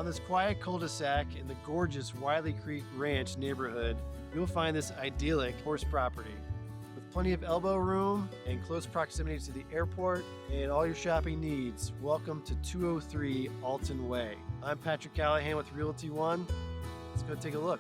On this quiet cul-de-sac in the gorgeous Wiley Creek Ranch neighborhood, you'll find this idyllic horse property. With plenty of elbow room and close proximity to the airport and all your shopping needs, welcome to 203 Alton Way. I'm Patrick Callahan with Realty ONE. Let's go take a look.